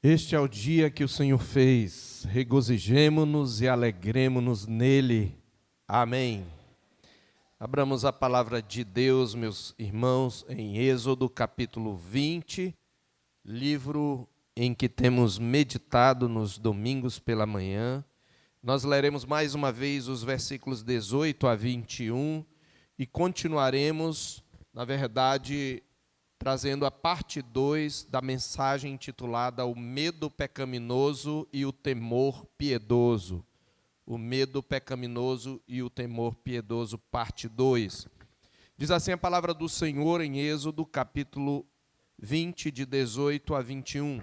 Este é o dia que o Senhor fez, regozijemo-nos e alegremo-nos nele. Amém. Abramos a palavra de Deus, meus irmãos, em Êxodo capítulo 20, livro em que temos meditado nos domingos pela manhã. Nós leremos mais uma vez os versículos 18 a 21 e continuaremos, na verdade, trazendo a parte 2 da mensagem intitulada O Medo Pecaminoso e o Temor Piedoso. O medo pecaminoso e o temor piedoso, parte 2. Diz assim a palavra do Senhor em Êxodo, capítulo 20, de 18 a 21.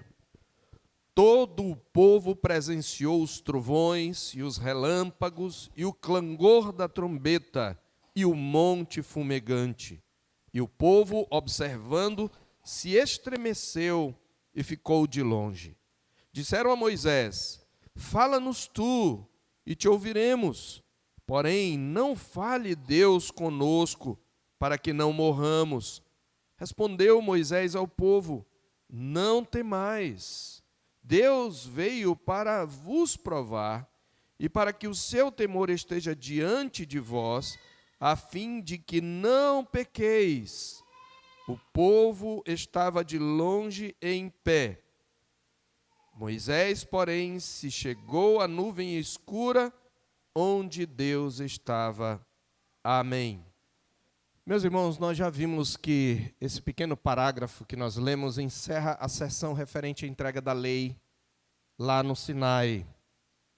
Todo o povo presenciou os trovões e os relâmpagos e o clangor da trombeta e o monte fumegante. E o povo, observando, se estremeceu e ficou de longe. Disseram a Moisés: fala-nos tu, e te ouviremos. Porém, não fale Deus conosco, para que não morramos. Respondeu Moisés ao povo: não temais. Deus veio para vos provar, e para que o seu temor esteja diante de vós, a fim de que não pequeis. O povo estava de longe em pé. Moisés, porém, se chegou à nuvem escura, onde Deus estava. Amém. Meus irmãos, nós já vimos que esse pequeno parágrafo que nós lemos encerra a sessão referente à entrega da lei lá no Sinai.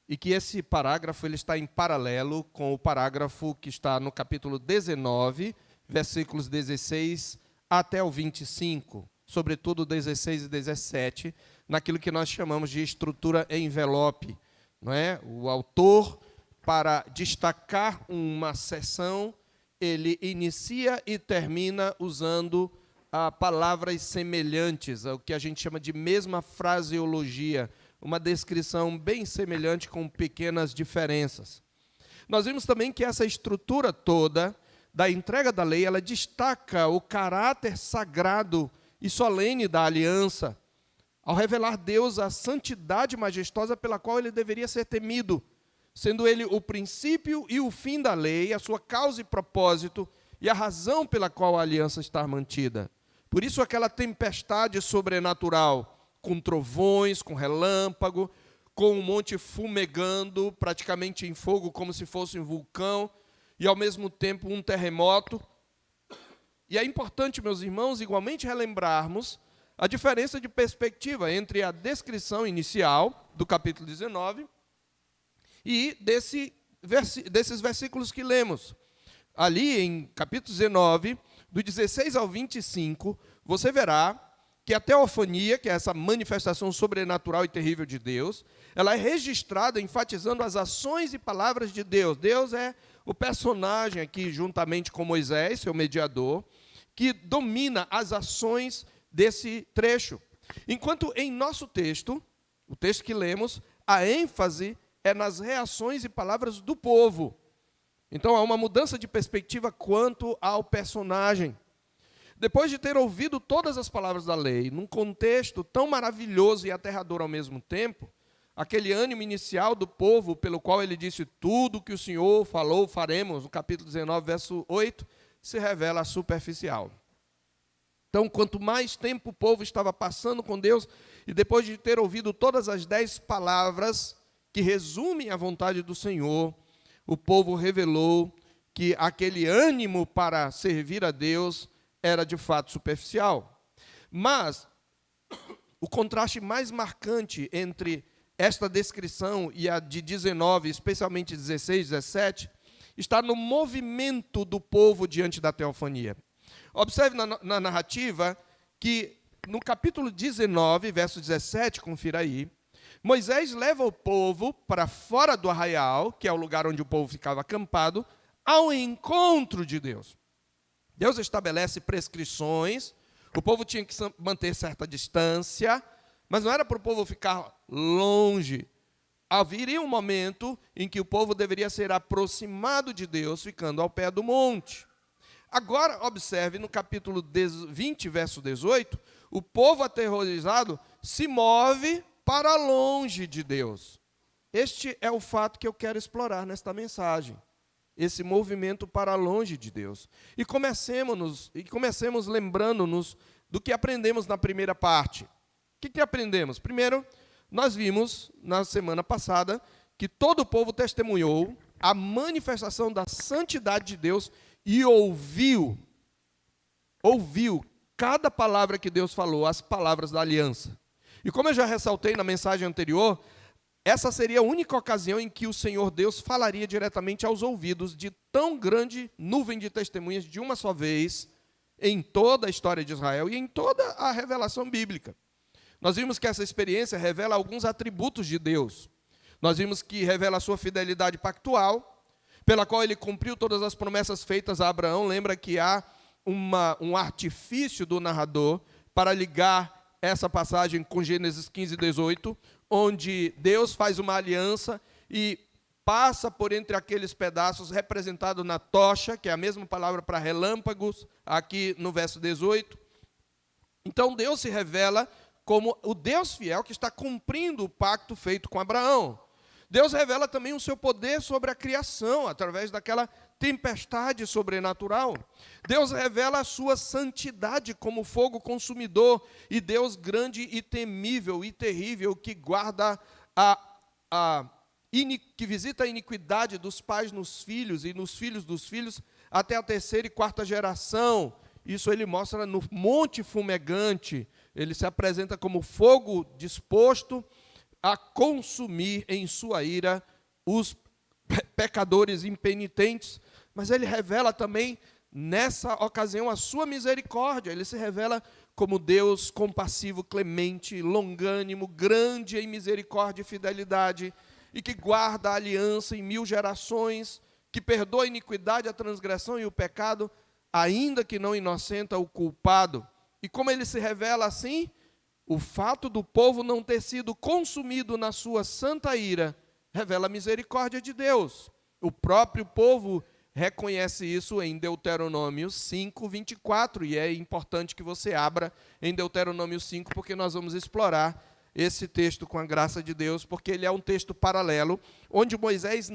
E que esse parágrafo ele está em paralelo com o parágrafo que está no capítulo 19, versículos 16 até o 25, sobretudo 16 e 17, naquilo que nós chamamos de estrutura envelope, não é? O autor, para destacar uma seção, ele inicia e termina usando palavras semelhantes, o que a gente chama de mesma fraseologia, uma descrição bem semelhante com pequenas diferenças. Nós vimos também que essa estrutura toda da entrega da lei, ela destaca o caráter sagrado e solene da aliança, ao revelar Deus a santidade majestosa pela qual ele deveria ser temido, sendo ele o princípio e o fim da lei, a sua causa e propósito e a razão pela qual a aliança está mantida. Por isso aquela tempestade sobrenatural, com trovões, com relâmpago, com um monte fumegando, praticamente em fogo, como se fosse um vulcão, e ao mesmo tempo um terremoto. E é importante, meus irmãos, igualmente relembrarmos a diferença de perspectiva entre a descrição inicial do capítulo 19 e desses versículos que lemos. Ali em capítulo 19, do 16 ao 25, você verá que a teofania, que é essa manifestação sobrenatural e terrível de Deus, ela é registrada enfatizando as ações e palavras de Deus. Deus é o personagem aqui, juntamente com Moisés, seu mediador, que domina as ações desse trecho. Enquanto em nosso texto, o texto que lemos, a ênfase é nas reações e palavras do povo. Então há uma mudança de perspectiva quanto ao personagem. Depois de ter ouvido todas as palavras da lei, num contexto tão maravilhoso e aterrador ao mesmo tempo, aquele ânimo inicial do povo, pelo qual ele disse, tudo que o Senhor falou, faremos, no capítulo 19, verso 8, se revela superficial. Então, quanto mais tempo o povo estava passando com Deus, e depois de ter ouvido todas as 10 palavras que resumem a vontade do Senhor, o povo revelou que aquele ânimo para servir a Deus era de fato superficial. Mas o contraste mais marcante entre esta descrição e a de 19, especialmente 16, 17, está no movimento do povo diante da teofania. Observe na narrativa que no capítulo 19, verso 17, confira aí, Moisés leva o povo para fora do arraial, que é o lugar onde o povo ficava acampado, ao encontro de Deus. Deus estabelece prescrições, o povo tinha que manter certa distância, mas não era para o povo ficar longe. Haveria um momento em que o povo deveria ser aproximado de Deus, ficando ao pé do monte. Agora, observe, no capítulo 20, verso 18, o povo aterrorizado se move para longe de Deus. Este é o fato que eu quero explorar nesta mensagem. Esse movimento para longe de Deus. E comecemos lembrando-nos do que aprendemos na primeira parte. O que aprendemos? Primeiro, nós vimos na semana passada que todo o povo testemunhou a manifestação da santidade de Deus e ouviu cada palavra que Deus falou, as palavras da aliança. E como eu já ressaltei na mensagem anterior, essa seria a única ocasião em que o Senhor Deus falaria diretamente aos ouvidos de tão grande nuvem de testemunhas de uma só vez em toda a história de Israel e em toda a revelação bíblica. Nós vimos que essa experiência revela alguns atributos de Deus. Nós vimos que revela a sua fidelidade pactual, pela qual ele cumpriu todas as promessas feitas a Abraão. Lembra que há um artifício do narrador para ligar essa passagem com Gênesis 15, 18, onde Deus faz uma aliança e passa por entre aqueles pedaços, representado na tocha, que é a mesma palavra para relâmpagos, aqui no verso 18. Então Deus se revela como o Deus fiel que está cumprindo o pacto feito com Abraão. Deus revela também o seu poder sobre a criação, através daquela tempestade sobrenatural. Deus revela a sua santidade como fogo consumidor, e Deus grande e temível e terrível, que guarda que visita a iniquidade dos pais nos filhos e nos filhos dos filhos, até a terceira e quarta geração. Isso ele mostra no monte fumegante. Ele se apresenta como fogo disposto a consumir em sua ira os pecadores impenitentes, mas ele revela também, nessa ocasião, a sua misericórdia. Ele se revela como Deus compassivo, clemente, longânimo, grande em misericórdia e fidelidade, e que guarda a aliança em 1000 gerações, que perdoa a iniquidade, a transgressão e o pecado, ainda que não inocenta o culpado. E como ele se revela assim, o fato do povo não ter sido consumido na sua santa ira revela a misericórdia de Deus. O próprio povo reconhece isso em Deuteronômio 5, 24, e é importante que você abra em Deuteronômio 5, porque nós vamos explorar esse texto com a graça de Deus, porque ele é um texto paralelo, onde Moisés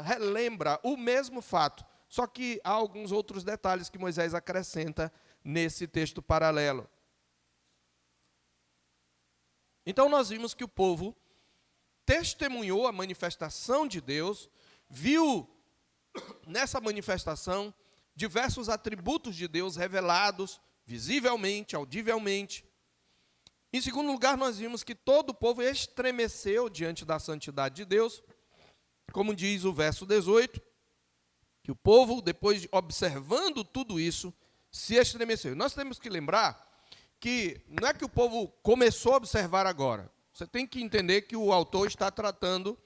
relembra o mesmo fato, só que há alguns outros detalhes que Moisés acrescenta nesse texto paralelo. Então nós vimos que o povo testemunhou a manifestação de Deus, viu nessa manifestação diversos atributos de Deus revelados visivelmente, audivelmente. Em segundo lugar, nós vimos que todo o povo estremeceu diante da santidade de Deus, como diz o verso 18, que o povo, depois de observando tudo isso, se estremeceu. Nós temos que lembrar que não é que o povo começou a observar agora. Você tem que entender que o autor está tratando,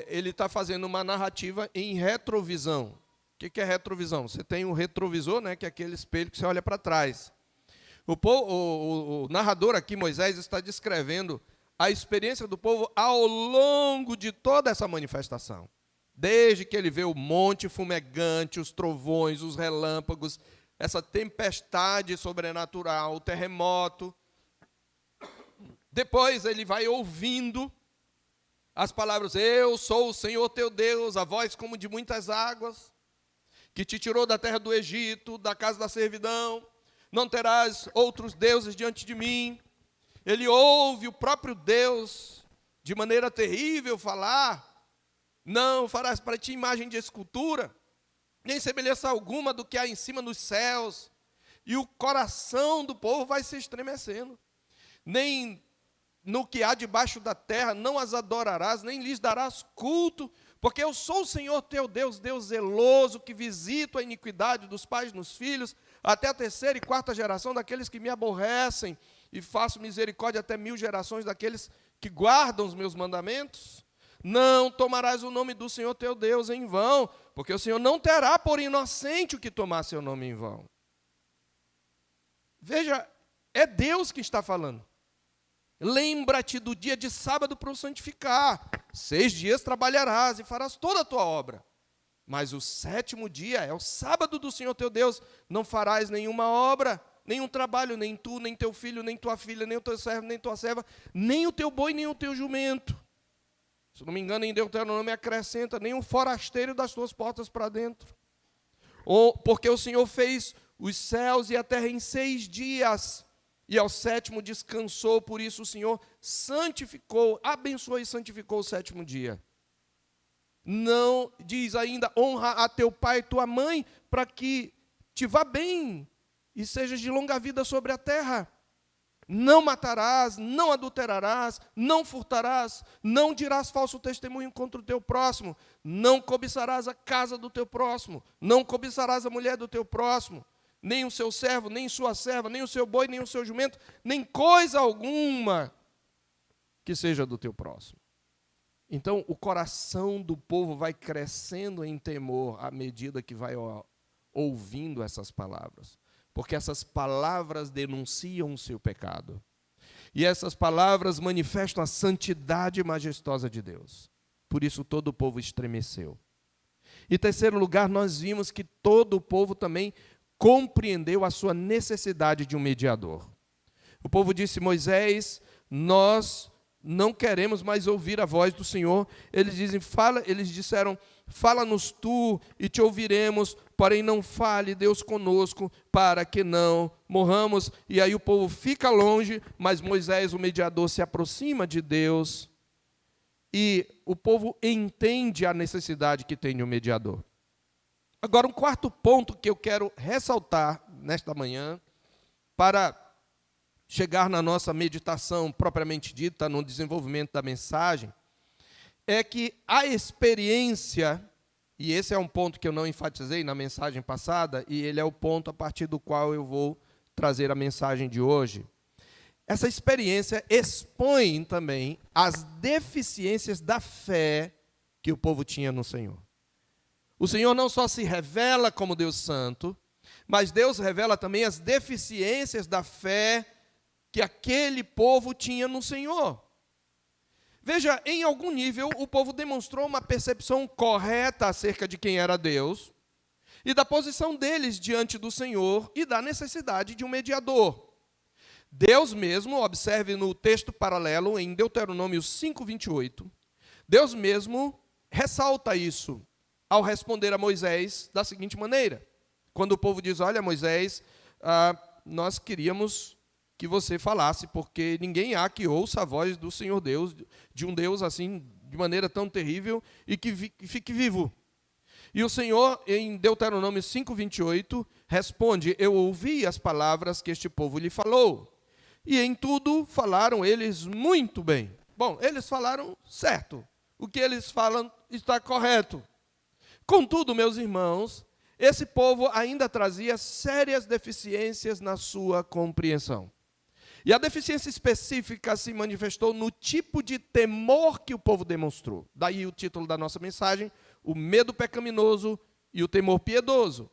ele está fazendo uma narrativa em retrovisão. O que é retrovisão? Você tem um retrovisor, né, que é aquele espelho que você olha para trás. O narrador aqui, Moisés, está descrevendo a experiência do povo ao longo de toda essa manifestação. Desde que ele vê o monte fumegante, os trovões, os relâmpagos, essa tempestade sobrenatural, o terremoto. Depois ele vai ouvindo as palavras: eu sou o Senhor teu Deus, a voz como de muitas águas, que te tirou da terra do Egito, da casa da servidão. Não terás outros deuses diante de mim. Ele ouve o próprio Deus de maneira terrível falar: não farás para ti imagem de escultura, nem semelhança alguma do que há em cima nos céus. E o coração do povo vai se estremecendo. Nem no que há debaixo da terra não as adorarás, nem lhes darás culto, porque eu sou o Senhor teu Deus, Deus zeloso, que visito a iniquidade dos pais nos filhos, até a terceira e quarta geração daqueles que me aborrecem, e faço misericórdia até 1000 gerações daqueles que guardam os meus mandamentos. Não tomarás o nome do Senhor teu Deus em vão, porque o Senhor não terá por inocente o que tomar seu nome em vão. Veja, é Deus que está falando. Lembra-te do dia de sábado para o santificar. 6 dias trabalharás e farás toda a tua obra. Mas o 7º dia é o sábado do Senhor teu Deus. Não farás nenhuma obra, nenhum trabalho, nem tu, nem teu filho, nem tua filha, nem o teu servo, nem tua serva, nem o teu boi, nem o teu jumento. Se não me engano, em Deuteronômio acrescenta, nem um forasteiro das tuas portas para dentro. Ou porque o Senhor fez os céus e a terra em 6 dias, e ao 7º descansou, por isso o Senhor santificou, abençoou e santificou o 7º dia. Não, diz ainda, honra a teu pai e tua mãe, para que te vá bem e sejas de longa vida sobre a terra. Não matarás, não adulterarás, não furtarás, não dirás falso testemunho contra o teu próximo, não cobiçarás a casa do teu próximo, não cobiçarás a mulher do teu próximo, nem o seu servo, nem sua serva, nem o seu boi, nem o seu jumento, nem coisa alguma que seja do teu próximo. Então, o coração do povo vai crescendo em temor à medida que vai ouvindo essas palavras. Porque essas palavras denunciam o seu pecado. E essas palavras manifestam a santidade majestosa de Deus. Por isso, todo o povo estremeceu. Em terceiro lugar, nós vimos que todo o povo também compreendeu a sua necessidade de um mediador. O povo disse, Moisés, nós não queremos mais ouvir a voz do Senhor. Eles disseram, fala-nos tu e te ouviremos, porém não fale Deus conosco, para que não morramos. E aí o povo fica longe, mas Moisés, o mediador, se aproxima de Deus, e o povo entende a necessidade que tem de um mediador. Agora, um quarto ponto que eu quero ressaltar nesta manhã, para chegar na nossa meditação propriamente dita, no desenvolvimento da mensagem, é que a experiência, e esse é um ponto que eu não enfatizei na mensagem passada, e ele é o ponto a partir do qual eu vou trazer a mensagem de hoje. Essa experiência expõe também as deficiências da fé que o povo tinha no Senhor. O Senhor não só se revela como Deus Santo, mas Deus revela também as deficiências da fé que aquele povo tinha no Senhor. Veja, em algum nível, o povo demonstrou uma percepção correta acerca de quem era Deus e da posição deles diante do Senhor e da necessidade de um mediador. Deus mesmo, observe no texto paralelo, em Deuteronômio 5:28, Deus mesmo ressalta isso ao responder a Moisés da seguinte maneira. Quando o povo diz, olha Moisés, nós queríamos que você falasse, porque ninguém há que ouça a voz do Senhor Deus, de um Deus assim, de maneira tão terrível, e que fique vivo. E o Senhor, em Deuteronômio 5:28, responde, eu ouvi as palavras que este povo lhe falou, e em tudo falaram eles muito bem. Bom, eles falaram certo, o que eles falam está correto. Contudo, meus irmãos, esse povo ainda trazia sérias deficiências na sua compreensão. E a deficiência específica se manifestou no tipo de temor que o povo demonstrou. Daí o título da nossa mensagem, o medo pecaminoso e o temor piedoso.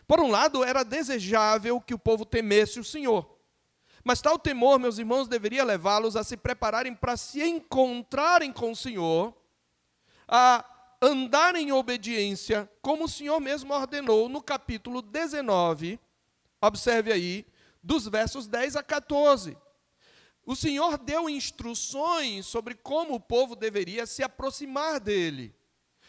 Por um lado, era desejável que o povo temesse o Senhor. Mas tal temor, meus irmãos, deveria levá-los a se prepararem para se encontrarem com o Senhor, a andar em obediência, como o Senhor mesmo ordenou no capítulo 19, observe aí, dos versos 10 a 14. O Senhor deu instruções sobre como o povo deveria se aproximar dele.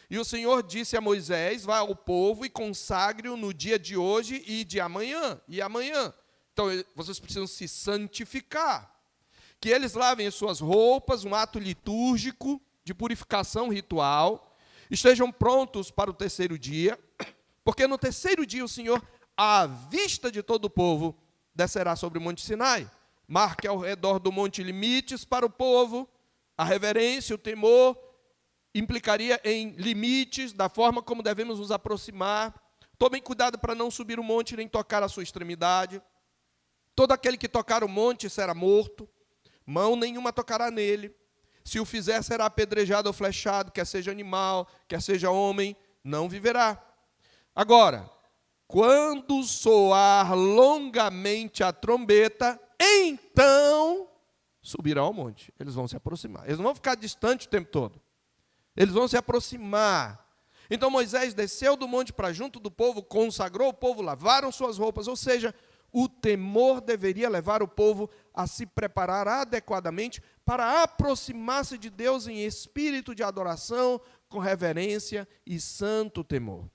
E o Senhor disse a Moisés, vá ao povo e consagre-o no dia de hoje e de amanhã, e amanhã. Então, vocês precisam se santificar. Que eles lavem as suas roupas, um ato litúrgico de purificação ritual, estejam prontos para o terceiro dia, porque no terceiro dia o Senhor, à vista de todo o povo, descerá sobre o Monte Sinai. Marque ao redor do monte limites para o povo. A reverência, o temor, implicaria em limites da forma como devemos nos aproximar. Tomem cuidado para não subir o monte nem tocar a sua extremidade. Todo aquele que tocar o monte será morto. Mão nenhuma tocará nele. Se o fizer, será apedrejado ou flechado, quer seja animal, quer seja homem, não viverá. Agora, quando soar longamente a trombeta, então subirão ao monte. Eles vão se aproximar. Eles não vão ficar distantes o tempo todo. Eles vão se aproximar. Então Moisés desceu do monte para junto do povo, consagrou o povo, lavaram suas roupas. Ou seja, o temor deveria levar o povo a se preparar adequadamente para aproximar-se de Deus em espírito de adoração, com reverência e santo temor.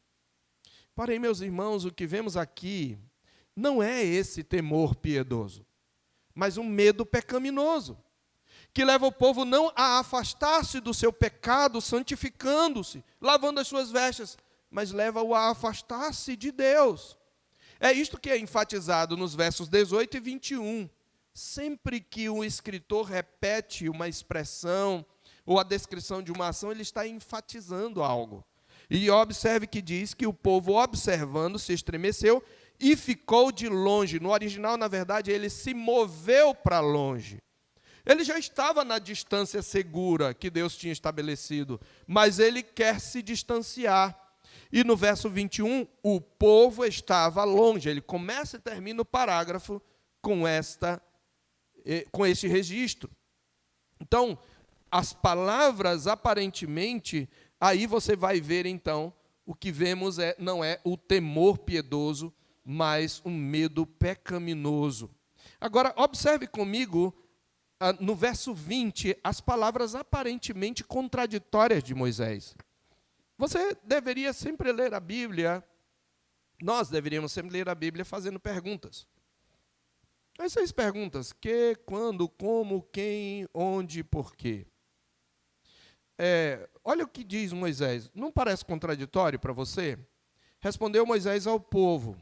Porém, meus irmãos, o que vemos aqui não é esse temor piedoso, mas um medo pecaminoso, que leva o povo não a afastar-se do seu pecado, santificando-se, lavando as suas vestes, mas leva-o a afastar-se de Deus. É isto que é enfatizado nos versos 18 e 21. Sempre que um escritor repete uma expressão ou a descrição de uma ação, ele está enfatizando algo. E observe que diz que o povo, observando, se estremeceu e ficou de longe. No original, na verdade, ele se moveu para longe. Ele já estava na distância segura que Deus tinha estabelecido, mas ele quer se distanciar. E no verso 21, o povo estava longe. Ele começa e termina o parágrafo com este registro. Então, as palavras, aparentemente, aí você vai ver, então, o que vemos não é o temor piedoso, mas um medo pecaminoso. Agora, observe comigo, no verso 20, as palavras aparentemente contraditórias de Moisés. Você deveria sempre ler a Bíblia, nós deveríamos sempre ler a Bíblia fazendo perguntas. Essas perguntas, que, quando, como, quem, onde, por quê. Olha o que diz Moisés. Não parece contraditório para você? Respondeu Moisés ao povo: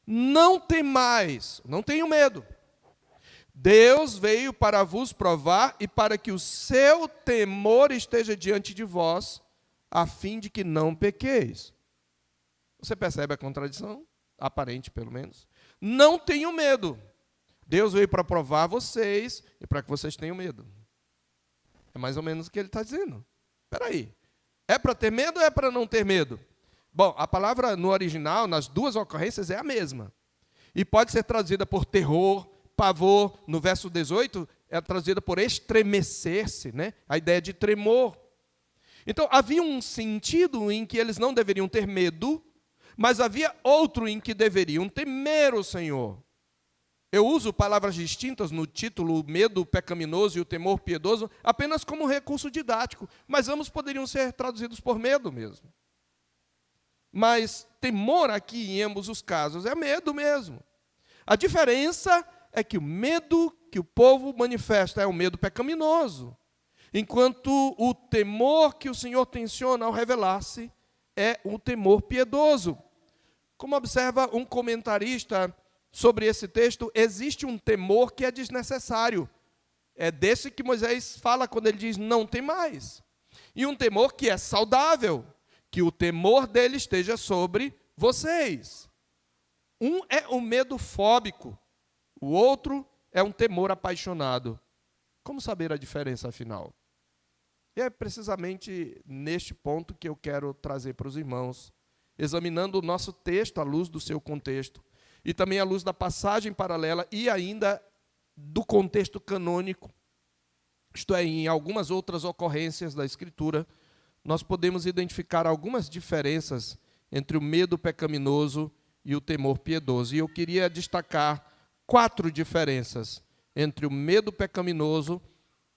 não temais, não tenham medo. Deus veio para vos provar e para que o seu temor esteja diante de vós, a fim de que não pequeis. Você percebe a contradição? Aparente, pelo menos. Não tenham medo. Deus veio para provar vocês e para que vocês tenham medo. É mais ou menos o que ele está dizendo. Espera aí. É para ter medo ou é para não ter medo? Bom, a palavra no original, nas duas ocorrências, é a mesma. E pode ser traduzida por terror, pavor. No verso 18, é traduzida por estremecer-se, né? A ideia de tremor. Então, havia um sentido em que eles não deveriam ter medo, mas havia outro em que deveriam temer o Senhor. Eu uso palavras distintas no título, o medo pecaminoso e o temor piedoso, apenas como recurso didático, mas ambos poderiam ser traduzidos por medo mesmo. Mas temor aqui, em ambos os casos, é medo mesmo. A diferença é que o medo que o povo manifesta é o medo pecaminoso, enquanto o temor que o Senhor tenciona ao revelar-se é um temor piedoso. Como observa um comentarista sobre esse texto, existe um temor que é desnecessário. É desse que Moisés fala quando ele diz, não tem mais. E um temor que é saudável, que o temor dele esteja sobre vocês. Um é um medo fóbico, o outro é um temor apaixonado. Como saber a diferença, afinal? E é precisamente neste ponto que eu quero trazer para os irmãos, examinando o nosso texto à luz do seu contexto, e também à luz da passagem paralela e ainda do contexto canônico, isto é, em algumas outras ocorrências da Escritura, nós podemos identificar algumas diferenças entre o medo pecaminoso e o temor piedoso. E eu queria destacar 4 diferenças entre o medo pecaminoso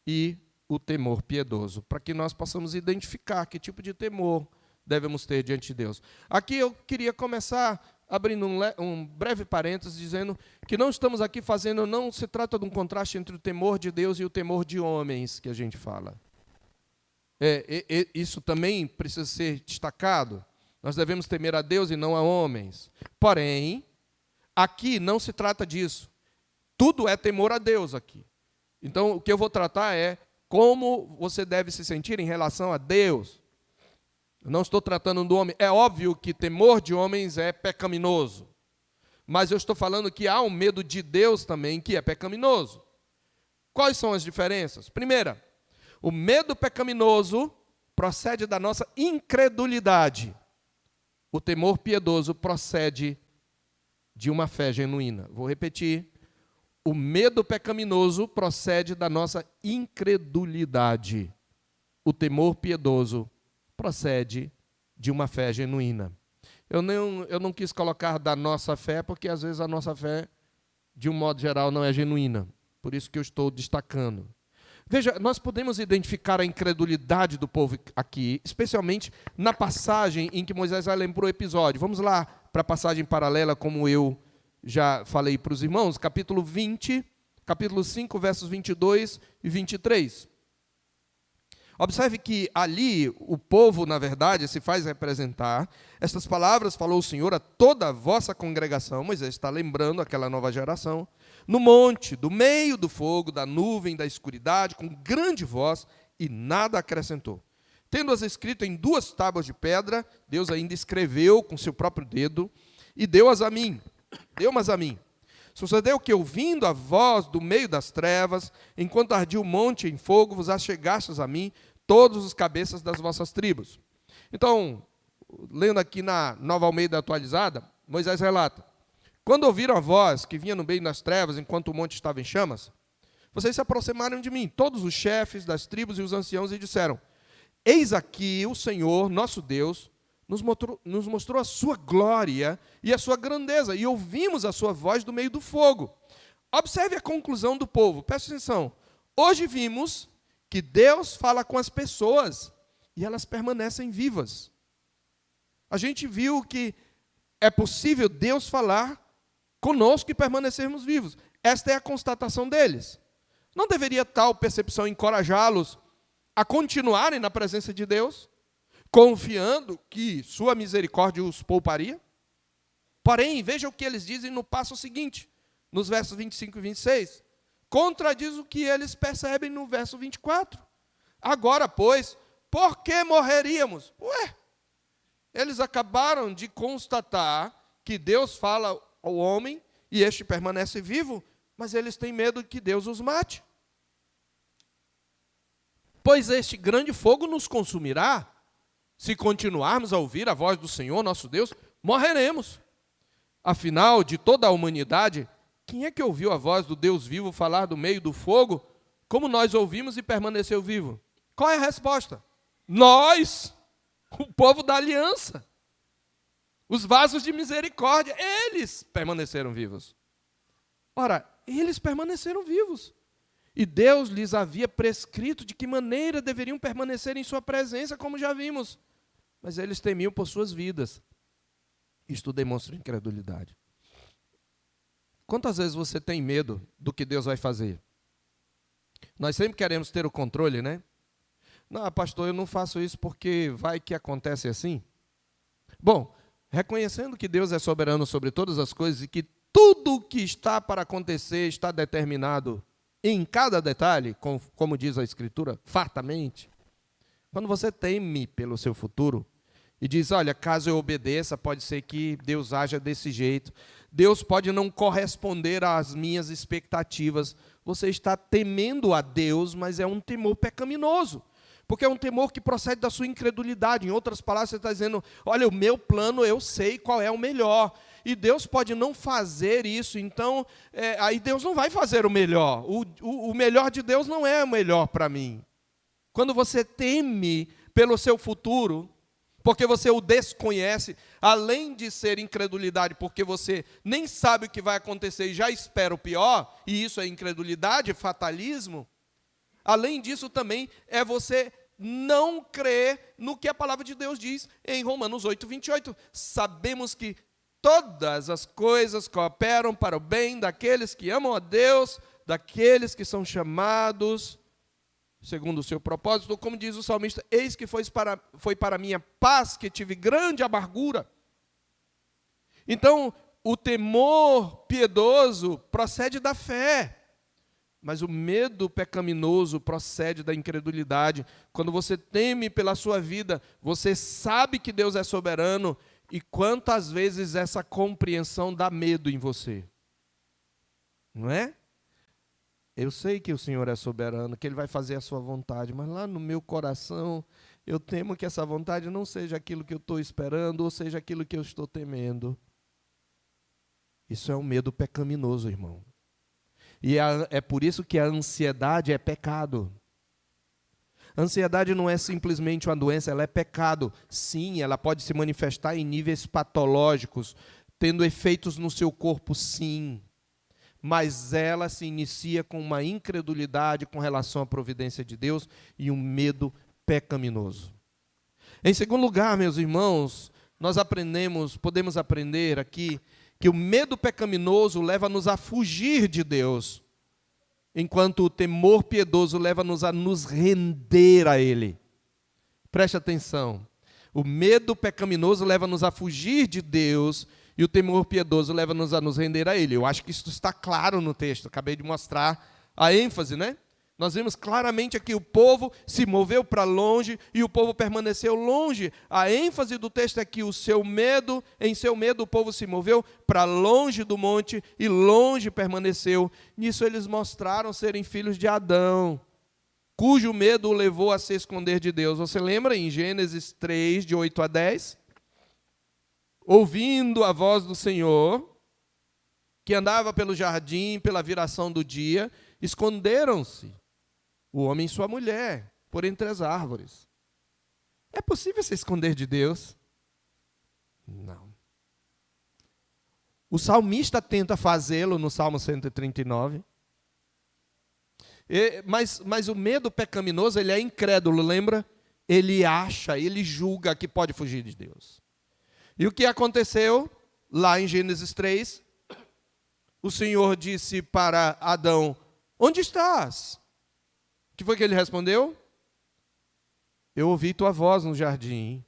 e o temor piedoso, para que nós possamos identificar que tipo de temor devemos ter diante de Deus. Aqui eu queria começar abrindo um breve parênteses, dizendo que não estamos aqui fazendo, não se trata de um contraste entre o temor de Deus e o temor de homens, que a gente fala. Isso também precisa ser destacado. Nós devemos temer a Deus e não a homens. Porém, aqui não se trata disso. Tudo é temor a Deus aqui. Então, o que eu vou tratar é como você deve se sentir em relação a Deus. Eu não estou tratando do homem. É óbvio que temor de homens é pecaminoso. Mas eu estou falando que há um medo de Deus também que é pecaminoso. Quais são as diferenças? Primeira, o medo pecaminoso procede da nossa incredulidade. O temor piedoso procede de uma fé genuína. Vou repetir. O medo pecaminoso procede da nossa incredulidade. O temor piedoso procede de uma fé genuína. Eu não quis colocar da nossa fé, porque às vezes a nossa fé de um modo geral, não é genuína. Por isso que eu estou destacando. Veja, nós podemos identificar a incredulidade do povo aqui, especialmente na passagem em que Moisés vai lembrar o episódio. Vamos lá para a passagem paralela, como eu já falei para os irmãos, capítulo 20, capítulo 5, versos 22 e 23. Observe que ali o povo, na verdade, se faz representar. Estas palavras falou o Senhor a toda a vossa congregação. Moisés está lembrando aquela nova geração. No monte, do meio do fogo, da nuvem, da escuridade, com grande voz, e nada acrescentou. Tendo-as escrito em 2 tábuas de pedra, Deus ainda escreveu com seu próprio dedo, e deu-as a mim. Deu-mas a mim. Sucedeu que, ouvindo a voz do meio das trevas, enquanto ardia o monte em fogo, vos achegastes a mim, todos os cabeças das vossas tribos. Então, lendo aqui na Nova Almeida atualizada, Moisés relata: quando ouviram a voz que vinha no meio das trevas, enquanto o monte estava em chamas, vocês se aproximaram de mim, todos os chefes das tribos e os anciãos, e disseram: eis aqui o Senhor, nosso Deus, nos mostrou a sua glória e a sua grandeza, e ouvimos a sua voz do meio do fogo. Observe a conclusão do povo, presta atenção. Hoje vimos que Deus fala com as pessoas e elas permanecem vivas. A gente viu que é possível Deus falar conosco e permanecermos vivos. Esta é a constatação deles. Não deveria tal percepção encorajá-los a continuarem na presença de Deus, confiando que sua misericórdia os pouparia? Porém, veja o que eles dizem no passo seguinte, nos versos 25 e 26. Contradiz o que eles percebem no verso 24. Agora, pois, por que morreríamos? Eles acabaram de constatar que Deus fala ao homem e este permanece vivo, mas eles têm medo que Deus os mate. Pois este grande fogo nos consumirá. Se continuarmos a ouvir a voz do Senhor, nosso Deus, morreremos. Afinal, de toda a humanidade, quem é que ouviu a voz do Deus vivo falar do meio do fogo, como nós ouvimos e permaneceu vivo? Qual é a resposta? Nós, o povo da aliança, os vasos de misericórdia, eles permaneceram vivos. Ora, eles permaneceram vivos. E Deus lhes havia prescrito de que maneira deveriam permanecer em sua presença, como já vimos. Mas eles temiam por suas vidas. Isto demonstra incredulidade. Quantas vezes você tem medo do que Deus vai fazer? Nós sempre queremos ter o controle, né? Não, pastor, eu não faço isso porque vai que acontece assim. Bom, reconhecendo que Deus é soberano sobre todas as coisas e que tudo o que está para acontecer está determinado em cada detalhe, como diz a Escritura, fartamente. Quando você teme pelo seu futuro e diz, olha, caso eu obedeça, pode ser que Deus haja desse jeito. Deus pode não corresponder às minhas expectativas. Você está temendo a Deus, mas é um temor pecaminoso. Porque é um temor que procede da sua incredulidade. Em outras palavras, você está dizendo, olha, o meu plano, eu sei qual é o melhor. E Deus pode não fazer isso, então, aí Deus não vai fazer o melhor. O melhor de Deus não é o melhor para mim. Quando você teme pelo seu futuro, porque você o desconhece, além de ser incredulidade, porque você nem sabe o que vai acontecer e já espera o pior, e isso é incredulidade, fatalismo, além disso também é você não crer no que a palavra de Deus diz em Romanos 8, 28. Sabemos que todas as coisas cooperam para o bem daqueles que amam a Deus, daqueles que são chamados segundo o seu propósito, como diz o salmista, eis que foi para a minha paz que tive grande amargura. Então, o temor piedoso procede da fé, mas o medo pecaminoso procede da incredulidade. Quando você teme pela sua vida, você sabe que Deus é soberano, e quantas vezes essa compreensão dá medo em você? Não é? Eu sei que o Senhor é soberano, que Ele vai fazer a sua vontade, mas lá no meu coração, eu temo que essa vontade não seja aquilo que eu estou esperando, ou seja aquilo que eu estou temendo. Isso é um medo pecaminoso, irmão. E é por isso que a ansiedade é pecado. A ansiedade não é simplesmente uma doença, ela é pecado. Sim, ela pode se manifestar em níveis patológicos, tendo efeitos no seu corpo, sim. mas ela se inicia com uma incredulidade com relação à providência de Deus e um medo pecaminoso. Em segundo lugar, meus irmãos, podemos aprender aqui que o medo pecaminoso leva-nos a fugir de Deus, enquanto o temor piedoso leva-nos a nos render a Ele. Preste atenção. O medo pecaminoso leva-nos a fugir de Deus e o temor piedoso leva-nos a nos render a Ele. Eu acho que isso está claro no texto. Acabei de mostrar a ênfase, né? Nós vemos claramente aqui, o povo se moveu para longe e o povo permaneceu longe. A ênfase do texto é que em seu medo o povo se moveu para longe do monte e longe permaneceu. Nisso eles mostraram serem filhos de Adão, cujo medo o levou a se esconder de Deus. Você lembra em Gênesis 3, de 8 a 10? Ouvindo a voz do Senhor, que andava pelo jardim, pela viração do dia, esconderam-se o homem e sua mulher por entre as árvores. É possível se esconder de Deus? Não. O salmista tenta fazê-lo no Salmo 139. Mas o medo pecaminoso, ele é incrédulo, lembra? Ele acha, ele julga que pode fugir de Deus. E o que aconteceu lá em Gênesis 3? O Senhor disse para Adão: onde estás? O que foi que ele respondeu? Eu ouvi tua voz no jardim,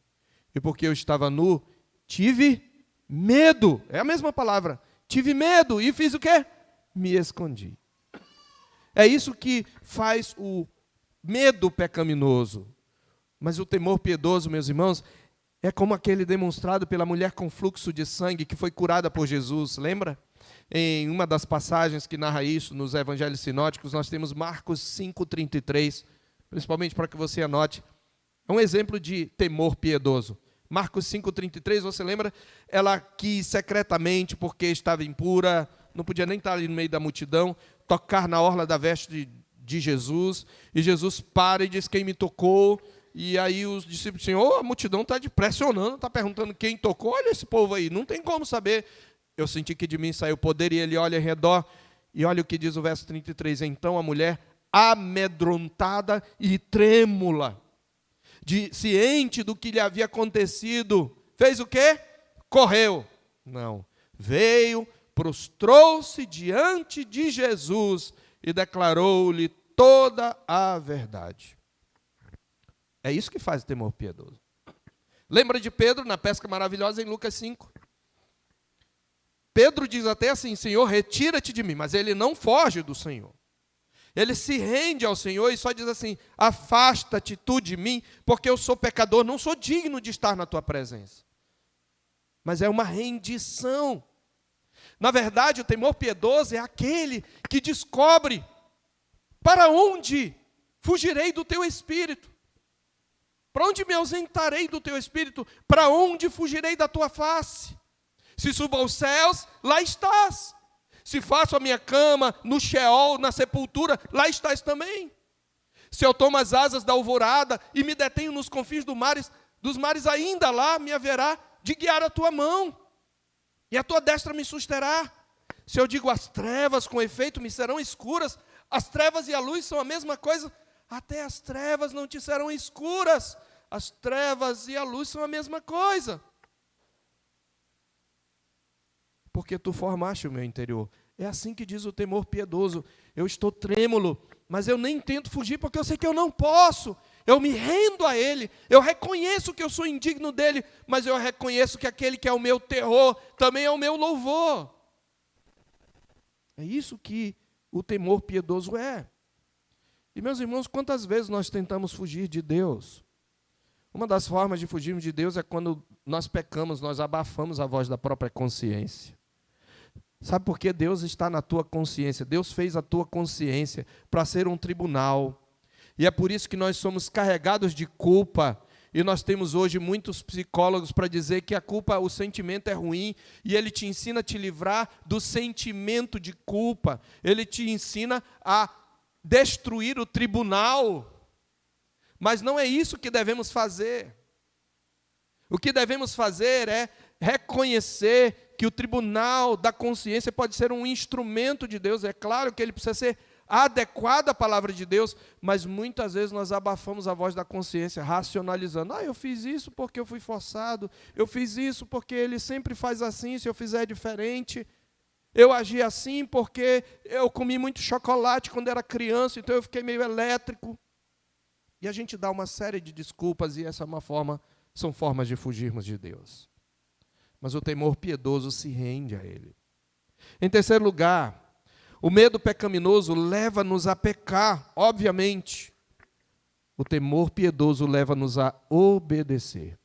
e porque eu estava nu, tive medo. É a mesma palavra. Tive medo e fiz o quê? Me escondi. É isso que faz o medo pecaminoso. Mas o temor piedoso, meus irmãos, é como aquele demonstrado pela mulher com fluxo de sangue que foi curada por Jesus, lembra? Em uma das passagens que narra isso nos evangelhos sinóticos, nós temos Marcos 5,33, principalmente para que você anote. É um exemplo de temor piedoso. Marcos 5,33, você lembra? Ela quis secretamente, porque estava impura, não podia nem estar ali no meio da multidão, tocar na orla da veste de Jesus, e Jesus para e diz: quem me tocou? E aí os discípulos dizem: a multidão está pressionando, está perguntando quem tocou, olha esse povo aí, não tem como saber. Eu senti que de mim saiu poder, e ele olha ao redor, e olha o que diz o verso 33, então a mulher, amedrontada e trêmula, ciente do que lhe havia acontecido, fez o quê? Correu. Não. Veio, prostrou-se diante de Jesus e declarou-lhe toda a verdade. É isso que faz o temor piedoso. Lembra de Pedro na pesca maravilhosa em Lucas 5? Pedro diz até assim: Senhor, retira-te de mim, mas ele não foge do Senhor. Ele se rende ao Senhor e só diz assim: afasta-te tu de mim, porque eu sou pecador, não sou digno de estar na tua presença. Mas é uma rendição. Na verdade, o temor piedoso é aquele que descobre: para onde fugirei do teu espírito? Para onde me ausentarei do teu espírito? Para onde fugirei da tua face? Se subo aos céus, lá estás. Se faço a minha cama no Sheol, na sepultura, lá estás também. Se eu tomo as asas da alvorada e me detenho nos confins dos mares, ainda lá me haverá de guiar a tua mão, e a tua destra me susterá. Se eu digo as trevas, com efeito, me serão escuras, as trevas e a luz são a mesma coisa, até as trevas não te serão escuras, as trevas e a luz são a mesma coisa. Porque tu formaste o meu interior. É assim que diz o temor piedoso. Eu estou trêmulo, mas eu nem tento fugir, porque eu sei que eu não posso. Eu me rendo a Ele, eu reconheço que eu sou indigno dEle, mas eu reconheço que aquele que é o meu terror, também é o meu louvor. É isso que o temor piedoso é. E, meus irmãos, quantas vezes nós tentamos fugir de Deus? Uma das formas de fugirmos de Deus é quando nós pecamos, nós abafamos a voz da própria consciência. Sabe por que Deus está na tua consciência? Deus fez a tua consciência para ser um tribunal. E é por isso que nós somos carregados de culpa. E nós temos hoje muitos psicólogos para dizer que a culpa, o sentimento é ruim. E ele te ensina a te livrar do sentimento de culpa. Ele te ensina a destruir o tribunal. Mas não é isso que devemos fazer. O que devemos fazer é reconhecer que o tribunal da consciência pode ser um instrumento de Deus. É claro que ele precisa ser adequado à palavra de Deus, mas muitas vezes nós abafamos a voz da consciência, racionalizando. Eu fiz isso porque eu fui forçado, eu fiz isso porque ele sempre faz assim, se eu fizer diferente. Eu agi assim porque eu comi muito chocolate quando era criança, então eu fiquei meio elétrico. E a gente dá uma série de desculpas, e essa é uma forma, são formas de fugirmos de Deus. Mas o temor piedoso se rende a Ele. Em terceiro lugar, o medo pecaminoso leva-nos a pecar, obviamente. O temor piedoso leva-nos a obedecer.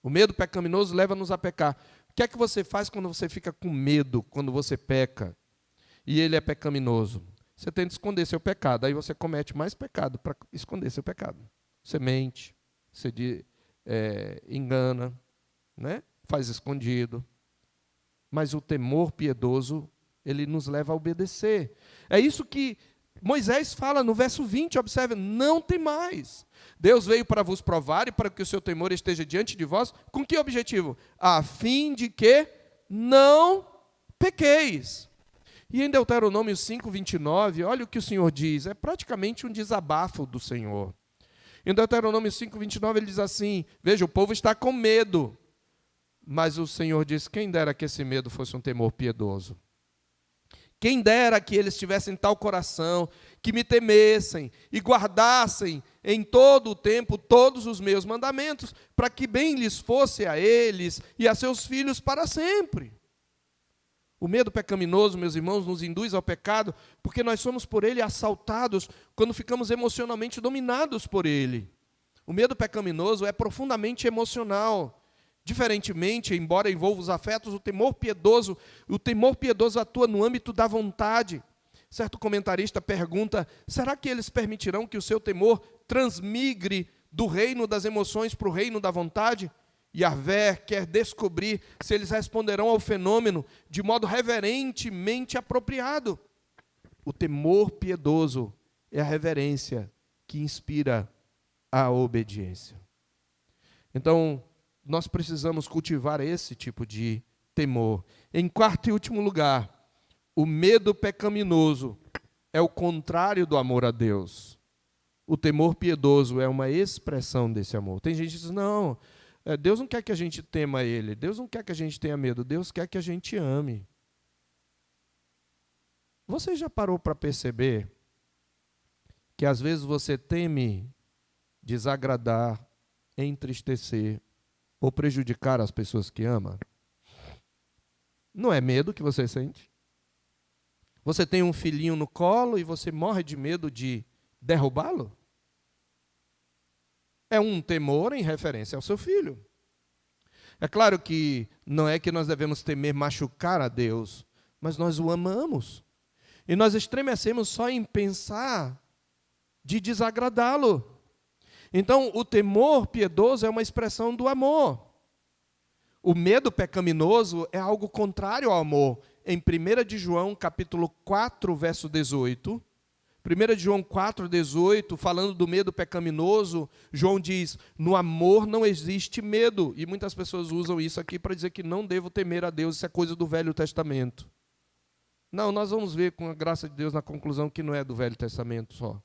O medo pecaminoso leva-nos a pecar. O que é que você faz quando você fica com medo, quando você peca, e ele é pecaminoso? Você tenta esconder seu pecado, aí você comete mais pecado para esconder seu pecado. Você mente, você engana, né? Faz escondido. Mas o temor piedoso, ele nos leva a obedecer. É isso que Moisés fala no verso 20, observe, não temais. Deus veio para vos provar e para que o seu temor esteja diante de vós, com que objetivo? A fim de que não pequeis. E em Deuteronômio 5:29, olha o que o Senhor diz, é praticamente um desabafo do Senhor. Em Deuteronômio 5:29 ele diz assim, veja, o povo está com medo, mas o Senhor diz, quem dera que esse medo fosse um temor piedoso. Quem dera que eles tivessem tal coração, que me temessem e guardassem em todo o tempo todos os meus mandamentos, para que bem lhes fosse a eles e a seus filhos para sempre. O medo pecaminoso, meus irmãos, nos induz ao pecado, porque nós somos por ele assaltados quando ficamos emocionalmente dominados por ele. O medo pecaminoso é profundamente emocional. Diferentemente, embora envolva os afetos, o temor piedoso atua no âmbito da vontade. Certo comentarista pergunta, será que eles permitirão que o seu temor transmigre do reino das emoções para o reino da vontade? Yahvé quer descobrir se eles responderão ao fenômeno de modo reverentemente apropriado. O temor piedoso é a reverência que inspira a obediência. Então, nós precisamos cultivar esse tipo de temor. Em quarto e último lugar, o medo pecaminoso é o contrário do amor a Deus. O temor piedoso é uma expressão desse amor. Tem gente que diz, não, Deus não quer que a gente tema Ele, Deus não quer que a gente tenha medo, Deus quer que a gente ame. Você já parou para perceber que às vezes você teme desagradar, entristecer, ou prejudicar as pessoas que ama? Não é medo que você sente? Você tem um filhinho no colo e você morre de medo de derrubá-lo? É um temor em referência ao seu filho. É claro que não é que nós devemos temer machucar a Deus, mas nós o amamos. E nós estremecemos só em pensar de desagradá-lo. Então, o temor piedoso é uma expressão do amor. O medo pecaminoso é algo contrário ao amor. Em 1 de João, capítulo 4, verso 18, 1 de João 4, 18, falando do medo pecaminoso, João diz, no amor não existe medo. E muitas pessoas usam isso aqui para dizer que não devo temer a Deus, isso é coisa do Velho Testamento. Não, nós vamos ver com a graça de Deus na conclusão que não é do Velho Testamento só.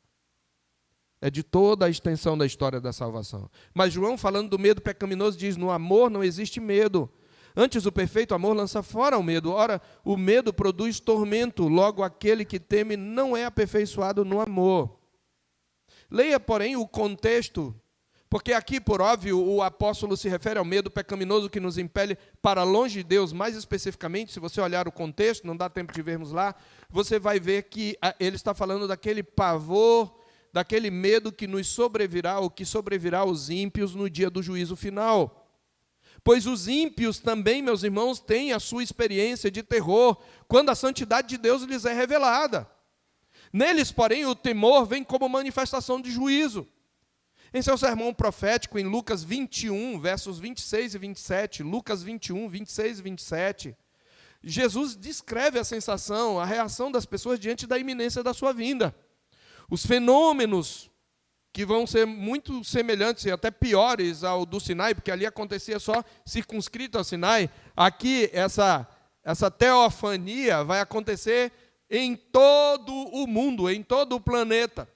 É de toda a extensão da história da salvação. Mas João, falando do medo pecaminoso, diz, no amor não existe medo. Antes, o perfeito amor lança fora o medo. Ora, o medo produz tormento, logo aquele que teme não é aperfeiçoado no amor. Leia, porém, o contexto, porque aqui, por óbvio, o apóstolo se refere ao medo pecaminoso que nos impele para longe de Deus. Mais especificamente, se você olhar o contexto, não dá tempo de vermos lá, você vai ver que ele está falando daquele pavor, daquele medo que nos sobrevirá, ou que sobrevirá aos ímpios no dia do juízo final. Pois os ímpios também, meus irmãos, têm a sua experiência de terror, quando a santidade de Deus lhes é revelada. Neles, porém, o temor vem como manifestação de juízo. Em seu sermão profético, em Lucas 21, versos 26 e 27, Lucas 21, 26 e 27, Jesus descreve a sensação, a reação das pessoas diante da iminência da sua vinda. Os fenômenos que vão ser muito semelhantes e até piores ao do Sinai, porque ali acontecia só circunscrito ao Sinai. Aqui, essa teofania vai acontecer em todo o mundo, em todo o planeta.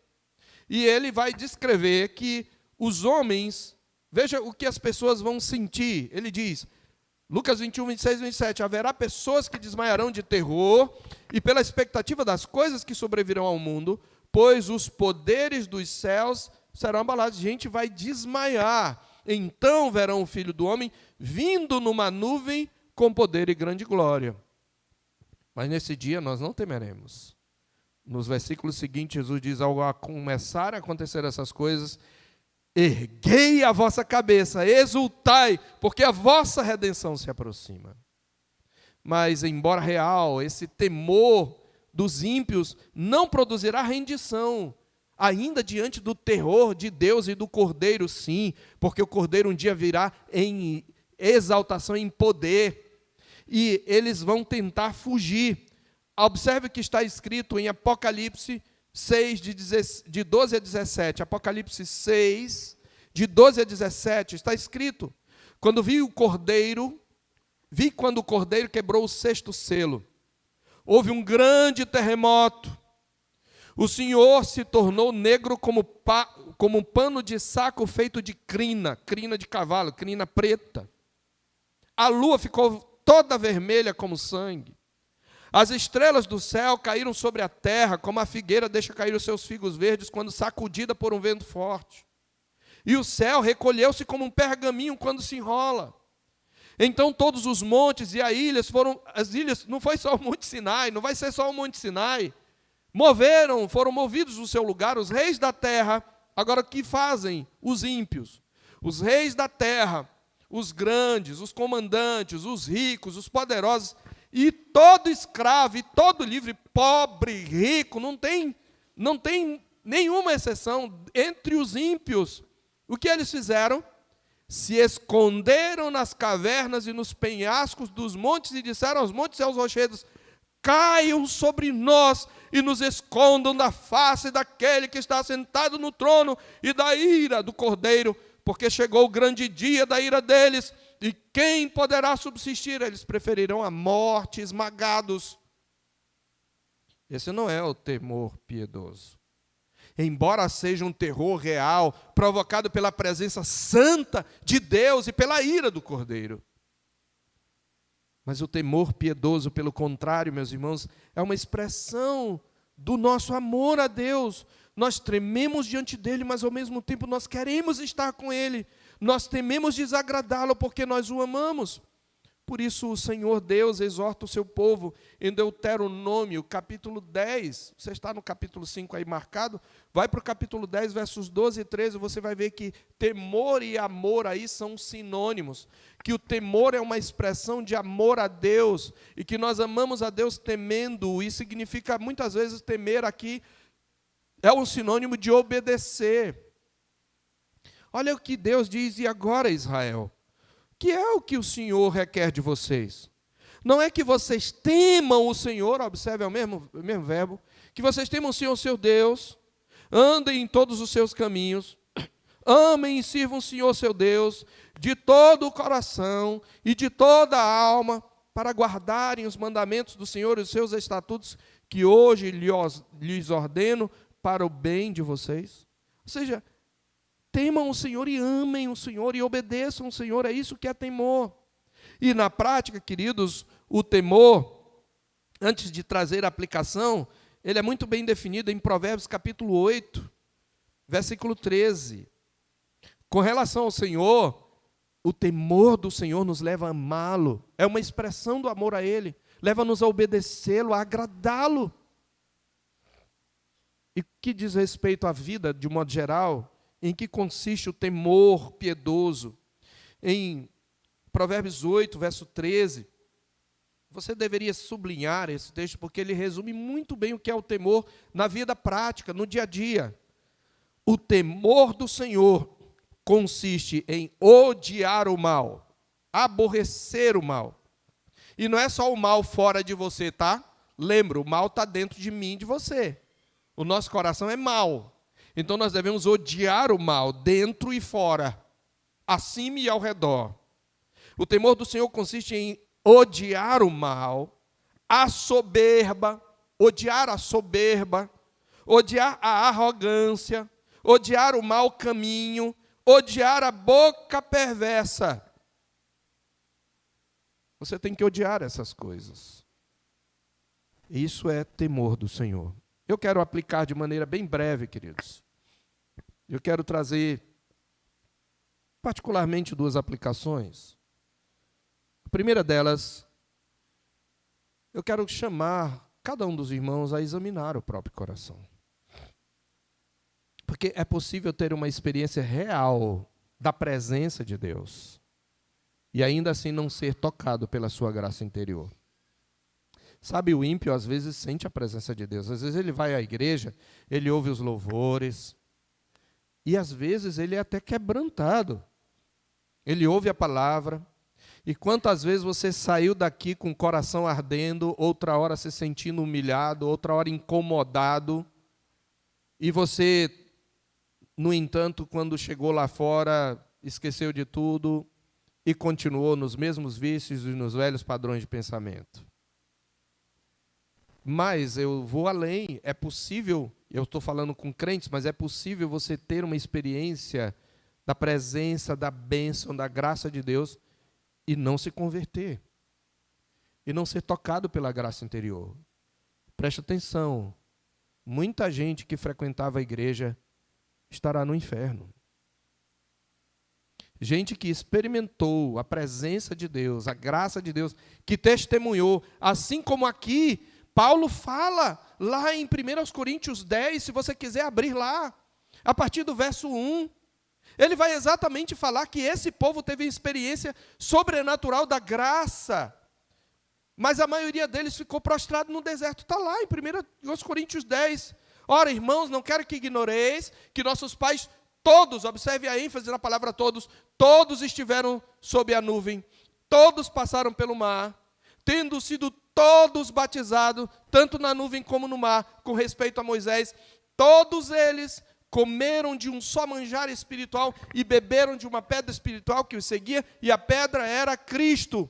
E ele vai descrever que os homens, veja o que as pessoas vão sentir. Ele diz, Lucas 21, 26 e 27, haverá pessoas que desmaiarão de terror e pela expectativa das coisas que sobrevirão ao mundo, pois os poderes dos céus serão abalados. Gente vai desmaiar. Então verão o Filho do Homem vindo numa nuvem com poder e grande glória. Mas nesse dia nós não temeremos. Nos versículos seguintes, Jesus diz, ao começar a acontecer essas coisas, erguei a vossa cabeça, exultai, porque a vossa redenção se aproxima. Mas, embora real, esse temor dos ímpios não produzirá rendição, ainda diante do terror de Deus e do Cordeiro, sim, porque o Cordeiro um dia virá em exaltação, em poder, e eles vão tentar fugir. Observe o que está escrito em Apocalipse 6, de 12 a 17. Apocalipse 6, de 12 a 17, está escrito, quando quando o Cordeiro quebrou o sexto selo. Houve um grande terremoto. O Senhor se tornou negro como um pano de saco feito de crina de cavalo, crina preta. A lua ficou toda vermelha como sangue. As estrelas do céu caíram sobre a terra, como a figueira deixa cair os seus figos verdes quando sacudida por um vento forte. E o céu recolheu-se como um pergaminho quando se enrola. Então todos os montes e as ilhas, não foi só o Monte Sinai, não vai ser só o Monte Sinai, foram movidos do seu lugar os reis da terra. Agora o que fazem os ímpios? Os reis da terra, os grandes, os comandantes, os ricos, os poderosos, e todo escravo, e todo livre, pobre, rico, não tem nenhuma exceção entre os ímpios. O que eles fizeram? Se esconderam nas cavernas e nos penhascos dos montes e disseram aos montes e aos rochedos, caiam sobre nós e nos escondam da face daquele que está sentado no trono e da ira do Cordeiro, porque chegou o grande dia da ira deles, e quem poderá subsistir? Eles preferirão a morte, esmagados. Esse não é o temor piedoso. Embora seja um terror real, provocado pela presença santa de Deus e pela ira do Cordeiro. Mas o temor piedoso, pelo contrário, meus irmãos, é uma expressão do nosso amor a Deus. Nós trememos diante dele, mas ao mesmo tempo nós queremos estar com ele. Nós tememos desagradá-lo porque nós o amamos. Por isso o Senhor Deus exorta o seu povo em Deuteronômio, capítulo 10. Você está no capítulo 5 aí marcado? Vai para o capítulo 10, versos 12 e 13, você vai ver que temor e amor aí são sinônimos. Que o temor é uma expressão de amor a Deus, e que nós amamos a Deus temendo-o, e significa muitas vezes temer aqui é um sinônimo de obedecer. Olha o que Deus diz, e agora, Israel? Que é o que o Senhor requer de vocês? Não é que vocês temam o Senhor, observe, é o mesmo verbo, que vocês temam o Senhor, seu Deus, andem em todos os seus caminhos, amem e sirvam o Senhor, seu Deus, de todo o coração e de toda a alma, para guardarem os mandamentos do Senhor e os seus estatutos, que hoje lhes ordeno para o bem de vocês. Ou seja, temam o Senhor e amem o Senhor e obedeçam o Senhor, é isso que é temor. E na prática, queridos, o temor, antes de trazer a aplicação, ele é muito bem definido em Provérbios capítulo 8, versículo 13. Com relação ao Senhor, o temor do Senhor nos leva a amá-lo, é uma expressão do amor a Ele, leva-nos a obedecê-lo, a agradá-lo. E o que diz respeito à vida, de modo geral, em que consiste o temor piedoso? Em Provérbios 8, verso 13, você deveria sublinhar esse texto, porque ele resume muito bem o que é o temor na vida prática, no dia a dia. O temor do Senhor consiste em odiar o mal, aborrecer o mal. E não é só o mal fora de você, tá? Lembra, o mal está dentro de mim e de você. O nosso coração é mau. Então nós devemos odiar o mal, dentro e fora, acima e ao redor. O temor do Senhor consiste em odiar o mal, a soberba, odiar a soberba, odiar a arrogância, odiar o mau caminho, odiar a boca perversa. Você tem que odiar essas coisas. Isso é temor do Senhor. Eu quero aplicar de maneira bem breve, queridos. Eu quero trazer particularmente 2 aplicações. A primeira delas, eu quero chamar cada um dos irmãos a examinar o próprio coração. Porque é possível ter uma experiência real da presença de Deus e ainda assim não ser tocado pela sua graça interior. Sabe, o ímpio às vezes sente a presença de Deus. Às vezes ele vai à igreja, ele ouve os louvores, e às vezes ele é até quebrantado. Ele ouve a palavra, e quantas vezes você saiu daqui com o coração ardendo, outra hora se sentindo humilhado, outra hora incomodado, e você, no entanto, quando chegou lá fora, esqueceu de tudo e continuou nos mesmos vícios e nos velhos padrões de pensamento. Mas eu vou além, é possível, eu estou falando com crentes, mas é possível você ter uma experiência da presença, da bênção, da graça de Deus e não se converter. E não ser tocado pela graça interior. Preste atenção, muita gente que frequentava a igreja estará no inferno. Gente que experimentou a presença de Deus, a graça de Deus, que testemunhou, assim como aqui, Paulo fala lá em 1 Coríntios 10, se você quiser abrir lá, a partir do verso 1, ele vai exatamente falar que esse povo teve experiência sobrenatural da graça, mas a maioria deles ficou prostrado no deserto. Está lá em 1 Coríntios 10. Ora, irmãos, não quero que ignoreis que nossos pais todos, observe a ênfase na palavra todos, todos estiveram sob a nuvem, todos passaram pelo mar, tendo sido todos batizados, tanto na nuvem como no mar, com respeito a Moisés, todos eles comeram de um só manjar espiritual e beberam de uma pedra espiritual que os seguia, e a pedra era Cristo.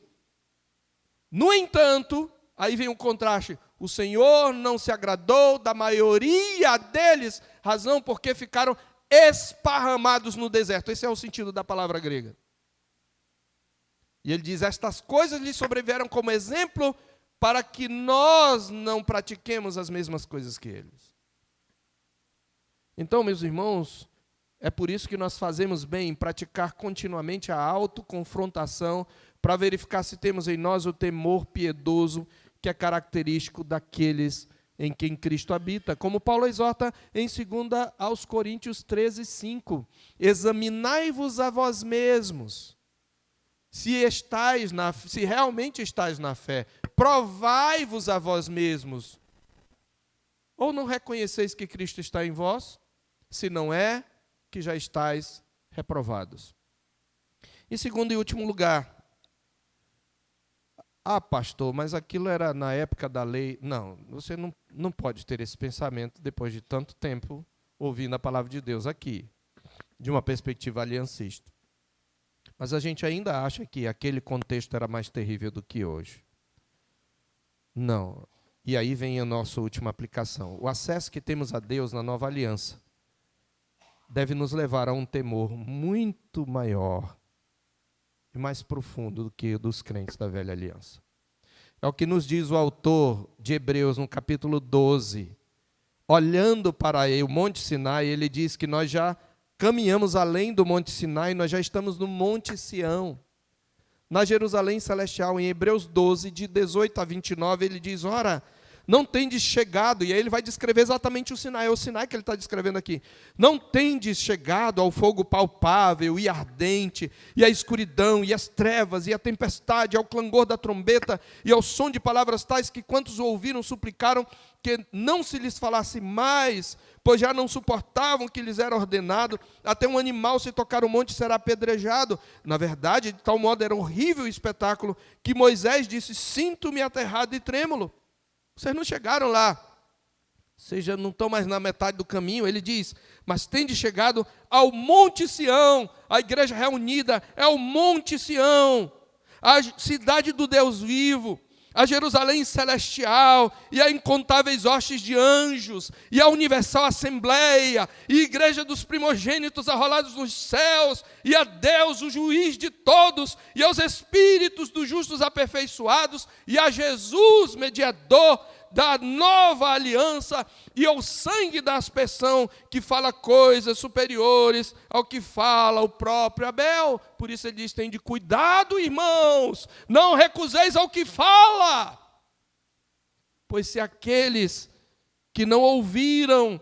No entanto, aí vem um contraste, o Senhor não se agradou da maioria deles, razão porque ficaram esparramados no deserto. Esse é o sentido da palavra grega. E ele diz, estas coisas lhe sobrevieram como exemplo para que nós não pratiquemos as mesmas coisas que eles. Então, meus irmãos, é por isso que nós fazemos bem em praticar continuamente a autoconfrontação para verificar se temos em nós o temor piedoso que é característico daqueles em quem Cristo habita. Como Paulo exorta em 2 aos Coríntios 13, 5. Examinai-vos a vós mesmos, se realmente estáis na fé. Provai-vos a vós mesmos. Ou não reconheceis que Cristo está em vós? Se não é, que já estáis reprovados. Em segundo e último lugar, pastor, mas aquilo era na época da lei. Não, você não pode ter esse pensamento depois de tanto tempo ouvindo a palavra de Deus aqui, de uma perspectiva aliancista. Mas a gente ainda acha que aquele contexto era mais terrível do que hoje. Não. E aí vem a nossa última aplicação. O acesso que temos a Deus na nova aliança deve nos levar a um temor muito maior e mais profundo do que o dos crentes da velha aliança. É o que nos diz o autor de Hebreus no capítulo 12. Olhando para o Monte Sinai, ele diz que nós já caminhamos além do Monte Sinai, nós já estamos no Monte Sião, na Jerusalém Celestial. Em Hebreus 12, de 18 a 29, ele diz, ora, não tendes chegado, e aí ele vai descrever exatamente o Sinai, é o Sinai que ele está descrevendo aqui. Não tendes chegado ao fogo palpável e ardente, e à escuridão, e às trevas, e à tempestade, ao clangor da trombeta, e ao som de palavras tais que quantos o ouviram suplicaram que não se lhes falasse mais, pois já não suportavam que lhes era ordenado, até um animal se tocar o monte será apedrejado. Na verdade, de tal modo era horrível o espetáculo, que Moisés disse, sinto-me aterrado e trêmulo. Vocês não chegaram lá. seja, não estão mais na metade do caminho. Ele diz, mas tende chegado ao Monte Sião. A igreja reunida é o Monte Sião, a cidade do Deus vivo, a Jerusalém celestial, e a incontáveis hostes de anjos, e a universal assembleia, e a igreja dos primogênitos arrolados nos céus, e a Deus, o juiz de todos, e aos espíritos dos justos aperfeiçoados, e a Jesus, mediador da nova aliança, e ao sangue da aspersão, que fala coisas superiores ao que fala o próprio Abel. Por isso ele diz, tende cuidado, irmãos, não recuseis ao que fala, pois se aqueles que não ouviram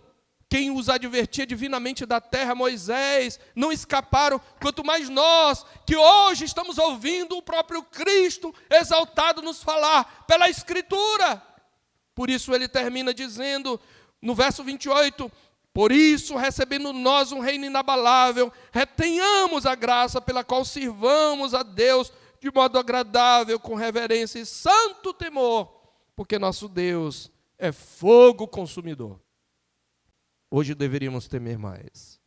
quem os advertia divinamente da terra, Moisés, não escaparam, quanto mais nós, que hoje estamos ouvindo o próprio Cristo exaltado nos falar pela Escritura. Por isso ele termina dizendo, no verso 28, por isso, recebendo nós um reino inabalável, retenhamos a graça pela qual sirvamos a Deus de modo agradável, com reverência e santo temor, porque nosso Deus é fogo consumidor. Hoje deveríamos temer mais,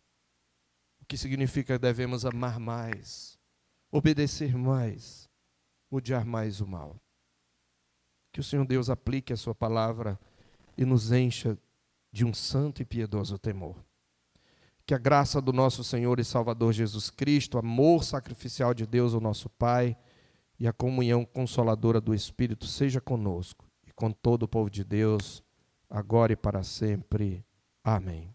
o que significa que devemos amar mais, obedecer mais, odiar mais o mal. Que o Senhor Deus aplique a sua palavra e nos encha de um santo e piedoso temor. Que a graça do nosso Senhor e Salvador Jesus Cristo, amor sacrificial de Deus, o nosso Pai, e a comunhão consoladora do Espírito seja conosco e com todo o povo de Deus, agora e para sempre. Amém.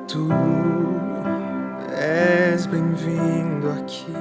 Tu és bem-vindo aqui,